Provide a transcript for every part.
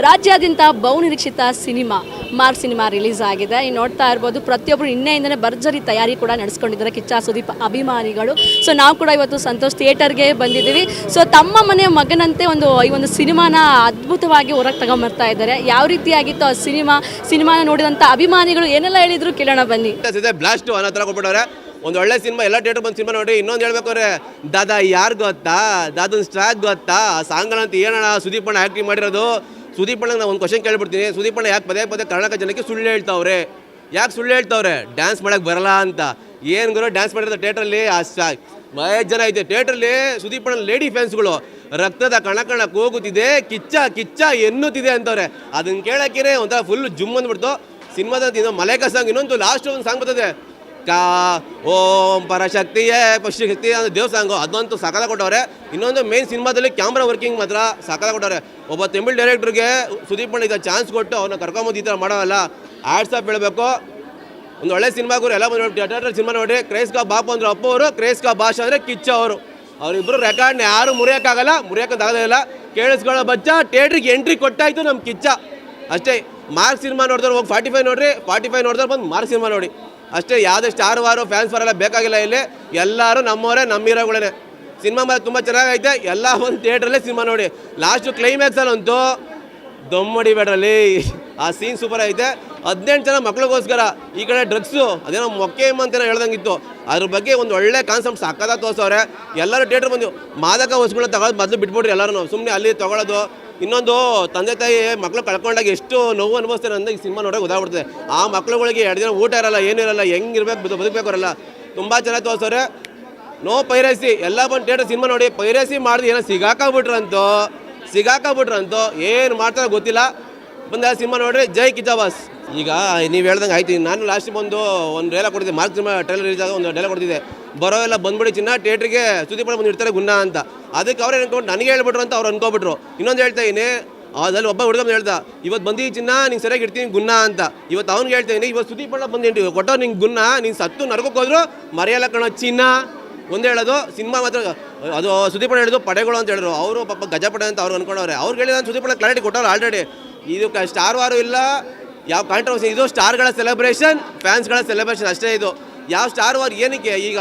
ರಾಜ್ಯಾದ್ಯಂತ ಬಹುನಿರೀಕ್ಷಿತ cinema mark cinema release ಆಗಿದೆ. ನೀವು ನೋಡ್ತಾ ಇರ್ಬೋದು, ಪ್ರತಿಯೊಬ್ಬರು ನಿನ್ನೆಯಿಂದನೇ ಭರ್ಜರಿ ತಯಾರಿ ಕೂಡ ನಡೆಸ್ಕೊಂಡಿದ್ದಾರೆ ಕಿಚ್ಚ ಸುದೀಪ್ ಅಭಿಮಾನಿಗಳು. ಸೊ ನಾವು ಕೂಡ ಇವತ್ತು ಸಂತೋಷ್ ಥಿಯೇಟರ್ಗೆ ಬಂದಿದ್ದೀವಿ. ಸೊ ತಮ್ಮ ಮನೆಯ ಮಗನಂತೆ ಈ ಒಂದು ಸಿನಿಮಾನ ಅದ್ಭುತವಾಗಿ ಹೊರಗೆ ತಗೊಂಬರ್ತಾ ಇದ್ದಾರೆ. ಯಾವ ರೀತಿಯಾಗಿತ್ತು ಆ ಸಿನಿಮಾನ ನೋಡಿದಂಥ ಅಭಿಮಾನಿಗಳು ಏನೆಲ್ಲ ಹೇಳಿದ್ರು ಕೇಳೋಣ ಬನ್ನಿ. ಬ್ಲಾಸ್ಟ್ ಅನ್ನೋ ಥರ ಕೊಟ್ಬಿಟ್ಟವ್ರೆ. ಒಂದು ಒಳ್ಳೆ ಸಿನಿಮಾ, ಎಲ್ಲ ಥಿಯೇಟರ್ ಬಂದು ಸಿನಿಮಾ ನೋಡಿ. ಇನ್ನೊಂದು ಹೇಳ್ಬೇಕಾದ್ರೆ ದಾದಾ ಯಾರು ಗೊತ್ತಾ, ದಾದನ್ ಸ್ಟ್ರಾಕ್ ಗೊತ್ತಾ, ಆ ಸಾಂಗ್ಗಳಂತ ಏನಣ್ಣ ಸುದೀಪ್ ಅಣ್ಣ ಆ್ಯಕ್ಟಿಂಗ್ ಮಾಡಿರೋದು. ಸುದೀಪ್ ಅಣ್ಣ ನಾನು ಒಂದು ಕ್ವಶನ್ ಕೇಳ್ಬಿಡ್ತೀನಿ, ಸುದೀಪ್ ಅಣ್ಣ ಯಾಕೆ ಪದೇ ಪದೇ ಕರ್ನಾಟಕ ಜನಕ್ಕೆ ಸುಳ್ಳು ಹೇಳ್ತಾವ್ರೆ? ಯಾಕೆ ಸುಳ್ಳು ಹೇಳ್ತಾವ್ರೆ? ಡ್ಯಾನ್ಸ್ ಮಾಡೋಕ್ಕೆ ಬರಲ್ಲ ಅಂತ. ಏನು ಗುರು ಡ್ಯಾನ್ಸ್ ಮಾಡಿರೋದು ಥಿಯೇಟ್ರಲ್ಲಿ? ಮಹೇಶ್ ಜನ ಐತೆ ಥಿಯೇಟ್ರಲ್ಲಿ. ಸುದೀಪ್ ಅಣ್ಣ ಲೇಡಿ ಫ್ಯಾನ್ಸ್ಗಳು ರಕ್ತದ ಕಣ ಕೂಗುತ್ತಿದೆ, ಕಿಚ್ಚ ಕಿಚ್ಚ ಎನ್ನುತ್ತಿದೆ ಅಂತವ್ರೆ. ಅದನ್ನ ಕೇಳೋಕ್ಕೇ ಒಂಥರ ಫುಲ್ ಜುಮ್ ಅಂದ್ಬಿಡ್ತು. ಸಿನಿಮಾದ ಮಲೇಕ ಸಾಂಗ್, ಇನ್ನೊಂದು ಲಾಸ್ಟ್ ಒಂದು ಸಾಂಗ್ ಬರ್ತದೆ, ಕಾ ಓಂ ಪರಶಕ್ತಿಯೇ ಪಶುಶಕ್ತಿ ಅಂದರೆ ದೇವ್ ಸಾಂಗು, ಅದಂತೂ ಸಕಲ ಕೊಟ್ಟವ್ರೆ. ಇನ್ನೊಂದು ಮೇನ್ ಸಿನಿಮಾದಲ್ಲಿ ಕ್ಯಾಮ್ರಾ ವರ್ಕಿಂಗ್ ಮಾತ್ರ ಸಕಲ ಕೊಟ್ಟವ್ರೆ. ಒಬ್ಬ ತಮಿಳ್ ಡೈರೆಕ್ಟ್ರಿಗೆ ಸುದೀಪ್ ಅಣ್ಣ ಇದನ್ನು ಚಾನ್ಸ್ ಕೊಟ್ಟು ಅವ್ರನ್ನ ಕರ್ಕೊಂಬಂದು ಈ ಥರ ಮಾಡೋಲ್ಲ. ಆಡ್ಸ್ ಆಫ್ ಹೇಳಬೇಕು. ಒಂದು ಒಳ್ಳೆ ಸಿನಿಮಾಗೂ ಎಲ್ಲ ಬಂದು ಥಿಯೇಟರ್ ಸಿನಿಮಾ ನೋಡಿ. ಕ್ರೇಸ್ ಕಾ ಬಾಪು ಅಂದ್ರೆ ಅಪ್ಪ ಅವರು, ಕ್ರೇಸ್ ಕಾ ಭಾಷಾ ಅಂದರೆ ಕಿಚ್ಚ ಅವರು. ಅವರಿಬ್ಬರು ರೆಕಾರ್ಡ್ನ ಯಾರು ಮುರಿಯೋಕ್ಕಾಗಲ್ಲ, ಮುರಿಯೋಕ್ಕಾಗದೇ ಇಲ್ಲ. ಕೇಳಿಸ್ಕೊಳ್ಳೋ ಬಚ್ಚ ಥಿಯೇಟ್ರಿಗೆ ಎಂಟ್ರಿ ಕೊಟ್ಟಾಯ್ತು ನಮ್ಮ ಕಿಚ್ಚ ಅಷ್ಟೇ. ಮಾರ್ಕ್ ಸಿನಿಮಾ ನೋಡಿದ್ರೆ ಹೋಗಿ 45 ನೋಡ್ರಿ, 45 ನೋಡಿದ್ರೆ ಬಂದು ಮಾರ್ಕ್ ಸಿನಿಮಾ ನೋಡಿ ಅಷ್ಟೇ. ಯಾವುದೇ ಸ್ಟಾರ್ ವಾರು ಫ್ಯಾನ್ಸ್ ವಾರೆಲ್ಲ ಬೇಕಾಗಿಲ್ಲ. ಇಲ್ಲಿ ಎಲ್ಲರೂ ನಮ್ಮವರೇ, ನಮ್ಮ ಹೀರೋಗಳೇ. ಸಿನಿಮಾ ಮೇಲೆ ತುಂಬ ಚೆನ್ನಾಗೈತೆ. ಎಲ್ಲ ಒಂದು ಥಿಯೇಟ್ರಲ್ಲೇ ಸಿನಿಮಾ ನೋಡಿ. ಲಾಸ್ಟು ಕ್ಲೈಮ್ಯಾಕ್ಸಲ್ಲಂತೂ ದಮ್ಮಡಿಬೇಡ್ರಲ್ಲಿ, ಆ ಸೀನ್ ಸೂಪರ್ ಐತೆ. 18 ಜನ ಮಕ್ಳಿಗೋಸ್ಕರ ಈ ಕಡೆ ಡ್ರಗ್ಸು, ಅದೇನೋ ಮೊಕ್ಕೆಮ್ ಅಂತೇನೋ ಹೇಳ್ದಂಗಿತ್ತು. ಅದ್ರ ಬಗ್ಗೆ ಒಂದು ಒಳ್ಳೆ ಕಾನ್ಸೆಪ್ಟ್ ಸಕ್ಕದಾಗಿ ತೋರಿಸವ್ರೆ. ಎಲ್ಲರೂ ಥಿಯೇಟ್ರ್ ಬಂದು ಮಾದಕ ವಸ್ತುಗಳನ್ನ ತಗೊಳ್ಳೋದು ಮೊದಲು ಬಿಟ್ಬಿಡ್ರಿ ಎಲ್ಲರೂ. ಸುಮ್ಮನೆ ಅಲ್ಲಿ ತೊಗೊಳ್ಳೋದು. ಇನ್ನೊಂದು ತಂದೆ ತಾಯಿ ಮಕ್ಕಳು ಕಳ್ಕೊಂಡಾಗ ಎಷ್ಟು ನೋವು ಅನುಭವಿಸ್ತಾರೆ ಅಂತ ಈ ಸಿನಿಮಾ ನೋಡೋಕೆ ಗೊತ್ತಾಗ್ಬಿಡ್ತದೆ. ಆ ಮಕ್ಳುಗಳಿಗೆ 2 ದಿನ ಊಟ ಇರಲ್ಲ, ಏನೂ ಇರಲ್ಲ, ಹೆಂಗಿರ್ಬೇಕು ಬದುಕಬೇಕು ಇರಲ್ಲ. ತುಂಬ ಚೆನ್ನಾಗಿ ತೋರಿಸೋರೆ. No piracy. ಎಲ್ಲ ಬಂದು ಥಿಯೇಟರ್ ಸಿನಿಮಾ ನೋಡಿ. ಪೈರಸಿ ಮಾಡಿದ್ರೆ ಏನೋ ಸಿಗಾಕಾಗ್ಬಿಟ್ರಂತೋ ಏನು ಮಾಡ್ತಾರೋ ಗೊತ್ತಿಲ್ಲ. ಬಂದ ಸಿನಿಮಾ ನೋಡ್ರಿ. ಜೈ ಕಿಚ್ಚ ಬಾಸ್. ಈಗ ನೀವು ಹೇಳ್ದಂಗೆ ಆಯ್ತು. ನಾನು ಲಾಸ್ಟ್ ಬಂದು ಒಂದು ಡೈಲಾಗ್ ಕೊಡ್ತಿದ್ದೆ, ಮಾರ್ಕ್ ಸಿನಿಮಾ ಟ್ರೈಲರ್ ರಿಲೀಸ್ ಆಗ ಒಂದು ಡೈಲಾಗ್ ಕೊಡ್ತಿದ್ದೆ, ಬರೋವೆಲ್ಲ ಬಂದ್ಬಿಡಿ ಚಿನ್ನ ಥಿಯೇಟ್ರಿಗೆ ಸುದೀಪ್ ಬಂದು ಇರ್ತಾರೆ ಗುನ್ನ ಅಂತ. ಅದಕ್ಕೆ ಅವ್ರು ಅನ್ಕೊಂಡು ನನಗೆ ಹೇಳ್ಬಿಟ್ರು ಅಂತ ಅವ್ರು ಅನ್ಕೊಬಿಟ್ರು. ಇನ್ನೊಂದು ಹೇಳ್ತಾ ಇದ್ದೀನಿ, ಅದಲ್ಲಿ ಒಬ್ಬ ಹುಡುಗ ಹೇಳ್ದ, ಇವತ್ತು ಬಂದಿದ್ದು ಚಿನ್ನ ನೀನು ಸರಿಯಾಗಿ ಇರ್ತೀನಿ ಗುನ್ನ ಅಂತ. ಇವತ್ತು ಅವ್ನಿಗೆ ಹೇಳ್ತಾ ಇದ್ದೀನಿ, ಇವತ್ತು ಸುದೀಪ್ ಬಂದು ಕೊಟ್ಟೋ ನಿಂಗೆ ಗುನ್ನ, ನೀನು ಸತ್ತು ನರಕಕ್ಕೆ ಹೋದ್ರು ಮರೆಯಲ್ಲ ಕಣೋ ಚಿನ್ನ. ಒಂದು ಹೇಳೋದು ಸಿನಿಮಾ ಮಾತ್ರ ಅದು ಸುದೀಪ್ ಹೇಳಿದ್ರು ಪಡೆಗಳು ಅಂತ ಹೇಳಿದ್ರು. ಅವರು ಪಾಪ ಗಜಪಡೆ ಅಂತ ಅವ್ರು ಅನ್ಕೊಂಡವ್ರೆ. ಅವ್ರಿಗೆ ಹೇಳಿದ ಸುದೀಪ್ ಕ್ಲಾರಿಟಿ ಕೊಟ್ಟವ್ರು ಆಲ್ರೆಡಿ. ಇದು ಸ್ಟಾರ್ ವಾರು ಇಲ್ಲ, ಯಾವ ಕಾಂಟ್ರವರ್ಸಿ. ಇದು ಸ್ಟಾರ್ಗಳ ಸೆಲೆಬ್ರೇಷನ್, ಫ್ಯಾನ್ಸ್ಗಳ ಸೆಲೆಬ್ರೇಷನ್ ಅಷ್ಟೇ. ಇದು ಯಾವ ಸ್ಟಾರ್ ವಾರ್ ಏನಕ್ಕೆ? ಈಗ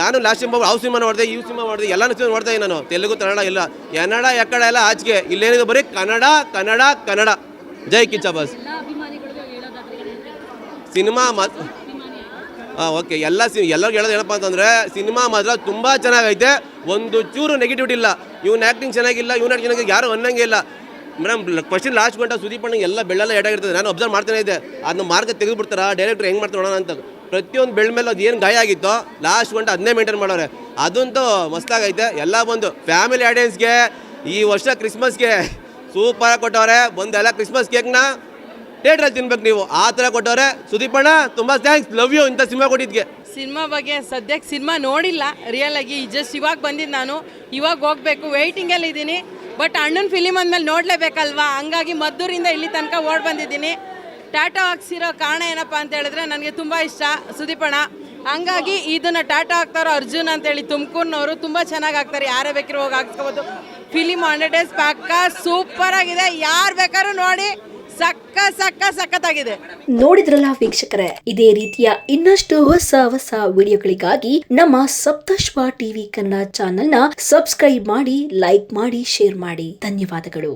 ನಾನು ಲಾಸ್ಟ್ ಟೈಮ್ ಯಾವ ಸಿನಿಮಾ ನೋಡಿದೆ, ಈ ಸಿನಿಮಾ ನೋಡಿದೆ, ಎಲ್ಲ ಸಿನಿಮಾ ನೋಡ್ತಾ ಇದ್ದೀನಿ ನಾನು. ತೆಲುಗು ಕನ್ನಡ ಇಲ್ಲ, ಎನ್ನಡ ಎಕ್ಕಡ ಎಲ್ಲ ಆಚೆಗೆ. ಇಲ್ಲೇನಿದೆ ಬರೀ ಕನ್ನಡ ಕನ್ನಡ ಕನ್ನಡ. ಜೈ ಕಿಚ್ಚ ಬಾಸ್. ಸಿನಿಮಾ ಮಾತ್ರ ಓಕೆ. ಎಲ್ಲರಿಗೂ ಹೇಳೋದು ಏನಪ್ಪ ಅಂತಂದರೆ, ಸಿನಿಮಾ ಮಾತ್ರ ತುಂಬ ಚೆನ್ನಾಗೈತೆ. ಒಂದು ಚೂರು ನೆಗೆಟಿವಿಟಿ ಇಲ್ಲ. ಇವ್ನ ಆ್ಯಕ್ಟಿಂಗ್ ಚೆನ್ನಾಗಿಲ್ಲ, ಇವ್ನ ಆ್ಯಕ್ಟಿಂಗ್ ಚೆನ್ನಾಗಿ ಯಾರು ಅನ್ನಂಗೆ ಇಲ್ಲ. ಮೇಡಮ್ ಕ್ವಶನ್ ಲಾಸ್ಟ್ ಗಂಟ ಸುದೀಪ್ ಅಣ್ಣ ಎಲ್ಲ ಬೆಳ್ಳೆಲ್ಲ ಎಡಾಗಿರ್ತದೆ. ನಾನು ಅಬ್ಸರ್ವ್ ಮಾಡ್ತಾನೆ ಇದ್ದೆ. ಅದನ್ನ ಮಾರ್ಗ ತೆಗೆದುಬಿಡ್ತಾರ ಡೈರೆಕ್ಟ್ರ್ ಹೆಂಗೆ ಮಾಡ್ತಾರೆ ನೋಡೋಣ ಅಂತ. ಪ್ರತಿಯೊಂದು ಬೆಳ್ಳ ಮೇಲೆ ಅದು ಏನು ಗಾಯ ಆಗಿತ್ತೋ ಲಾಸ್ಟ್ ಗಂಟ ಅದನ್ನೇ ಮೇಂಟೈನ್ ಮಾಡೋರೆ. ಅದಂತೂ ಮಸ್ತಾಗೈತೆ. ಎಲ್ಲ ಬಂದು ಫ್ಯಾಮಿಲಿ ಆಡಿಯನ್ಸ್ಗೆ ಈ ವರ್ಷ ಕ್ರಿಸ್ಮಸ್ಗೆ ಸೂಪರಾಗಿ ಕೊಟ್ಟವ್ರೆ. ಬಂದೆಲ್ಲ ಕ್ರಿಸ್ಮಸ್ ಕೇಕ್ನ ಥಿಯೇಟ್ರಲ್ಲಿ ತಿನ್ಬೇಕು ನೀವು, ಆ ಥರ ಕೊಟ್ಟವ್ರೆ. ಸುದೀಪ್ ಅಣ್ಣ ತುಂಬ ಥ್ಯಾಂಕ್ಸ್, ಲವ್ ಯು ಇಂಥ ಸಿನಿಮಾ ಕೊಟ್ಟಿದ್ಗೆ. ಸಿನಿಮಾ ಬಗ್ಗೆ ಸದ್ಯಕ್ಕೆ ಸಿನಿಮಾ ನೋಡಿಲ್ಲ ರಿಯಲ್ ಆಗಿ. ಜಸ್ಟ್ ಇವಾಗ ಬಂದಿದ್ದು ನಾನು, ಇವಾಗ ಹೋಗ್ಬೇಕು, ವೆಯ್ಟಿಂಗಲ್ಲಿ ಇದ್ದೀನಿ. ಬಟ್ ಅಣ್ಣನ ಫಿಲಿಮ್ ಅಂದಮೇಲೆ ನೋಡಲೇಬೇಕಲ್ವಾ, ಹಂಗಾಗಿ ಮದ್ದೂರಿಂದ ಇಲ್ಲಿ ತನಕ ಓಡ್ ಬಂದಿದ್ದೀನಿ. ಟಾಟಾ ಹಾಕ್ಸಿರೋ ಕಾರಣ ಏನಪ್ಪ ಅಂತ ಹೇಳಿದ್ರೆ, ನನಗೆ ತುಂಬ ಇಷ್ಟ ಸುದೀಪ್ ಅಣ್ಣ. ಹಂಗಾಗಿ ಇದನ್ನು ಟಾಟಾ ಹಾಕ್ತಾರೋ ಅರ್ಜುನ್ ಅಂತೇಳಿ ತುಮಕೂರಿನವರು ತುಂಬ ಚೆನ್ನಾಗಿ ಆಗ್ತಾರೆ. ಯಾರೇ ಬೇಕಿರೋ ಹೋಗಿ ಹಾಕ್ಸ್ಕೋಬೋದು. ಫಿಲಿಮ್ 100 ಡೇಸ್ ಪಕ್ಕ ಸೂಪರ್ ಆಗಿದೆ. ಯಾರು ಬೇಕಾದ್ರೂ ನೋಡಿ. ಸಖತ್ತಾಗಿದೆ. ನೋಡಿದ್ರಲ್ಲ ವೀಕ್ಷಕರೇ, ಇದೇ ರೀತಿಯ ಇನ್ನಷ್ಟು ಹೊಸ ವಿಡಿಯೋಗಳಿಗಾಗಿ ನಮ್ಮ ಸಪ್ತಶ್ವ ಟಿವಿ ಕನ್ನಡ ಚಾನೆಲ್ನ ಸಬ್ಸ್ಕ್ರೈಬ್ ಮಾಡಿ, ಲೈಕ್ ಮಾಡಿ, ಶೇರ್ ಮಾಡಿ. ಧನ್ಯವಾದಗಳು.